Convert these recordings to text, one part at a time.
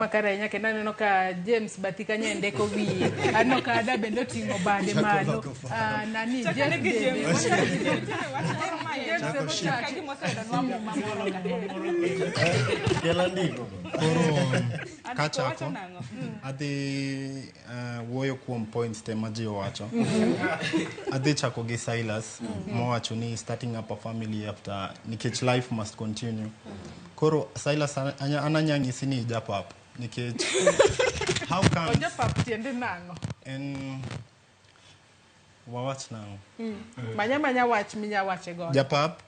Makarenya kenda neno ka James Batika nyende ko wi ano ka ada bendo tingo bade malo nani James kachako adhi woyo kuom points te maji owacho adhi chako gi Silas mowacho ni starting up a family after nikech life must continue koro Silas ananyang'isi ni japap nikech how comes japap tiende nango en wawach nango manya wach minya wache go japap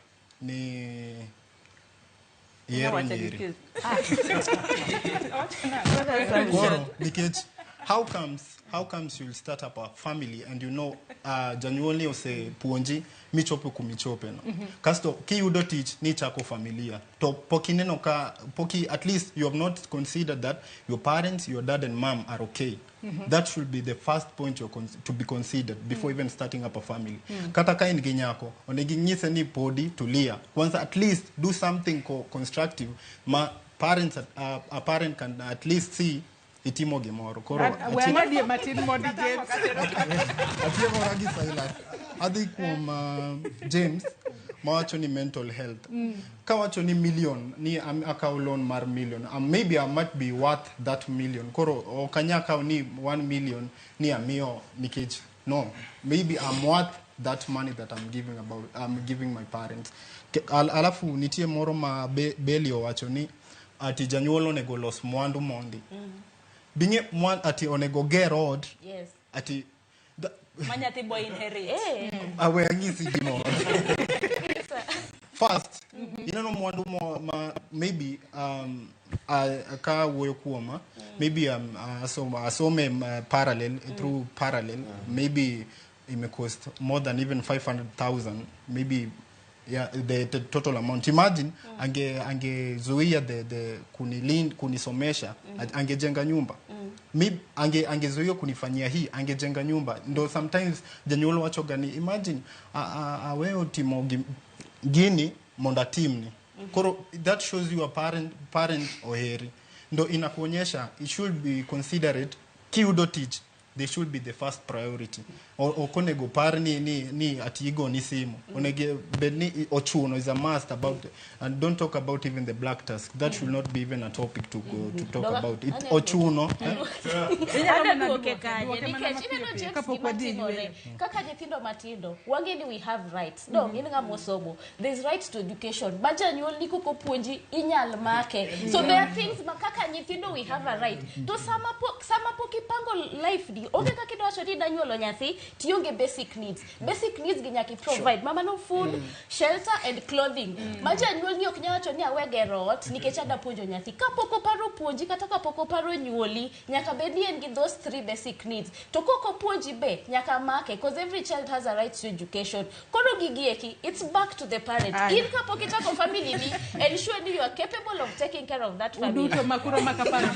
ni yero nyiri koro nikech how comes you'll start up a family and you know jonyuolni ose puonji michopo kumichope no kasto kiyudo tich ni chako familia to pokineno ka poki at least you have not considered that your parents, your dad and mom are okay. That should be the first point to be considered before even starting up a family. Kata ka in ginyako onegi ngise ni podi tulia once at least do something constructive ma parents a parent can at least see itimo gimoro koro wenga die matin modi James atiemo ragi Silas adhi kuom James mawacho ni mental health kawacho ni million ni akaw loan mar million maybe I might be worth that million koro okanya kaw ni 1 million ni amiyo nikech no maybe I'm worth that money that I'm giving my parents alafu nitie moro ma Beli owacho ni ati janyuol onego los mwandu mondi binge ati onego get road yes ati manyati boy inherit awe ngisi gimo first mwandu maybe ka woyo kuoma maybe asome parallel through parallel maybe it may cost more than even 500,000 maybe yeah the total amount imagine angezuia the kunisomesha angejenga nyumba angezuia kunifanyia hii angejenga nyumba ndo sometimes janyuolo wacho gani imagine wewe timo gini monda timni koro that shows you a parent oheri ndo inakuonyesha it should be considerate kiudo teach they should be the first priority okonego par ni atigo ni simu onege bedni ochuno is a must about and don't talk about even the black task that should not be even a topic to talk about it ochuno kaka nyithindo matindo wangeni we have rights no inga mosomo there's rights to education baja nyuolni koko puonji inyal make so there are things makaka nyithindo we have a right to sama pokipango life di oge kakido wacho ni danyuolo nyathi tionge basic needs gi nyaki provide mama no food shelter and clothing maja nyuolni ok nyawacho ni awege rot nikech ada puonjo nyathi kapoko paro puonji kata kapoko paro nyuoli nyaka bedni en gi those 3 basic needs to koko puonji be nyaka make because every child has a right to education koro gigieki it's back to the parent in kapoko itako family ni ensure that you are capable of taking care of that family uduto makuro makaparo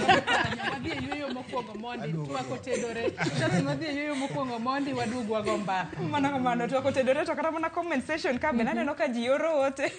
wadhi yuyo mokwongo mondi twako tedore sasa wadhi yuyo mokwongo mondi wadugu wagomba mana kamano twako tedore to kata mana comment section ka benane no ka ji oro ote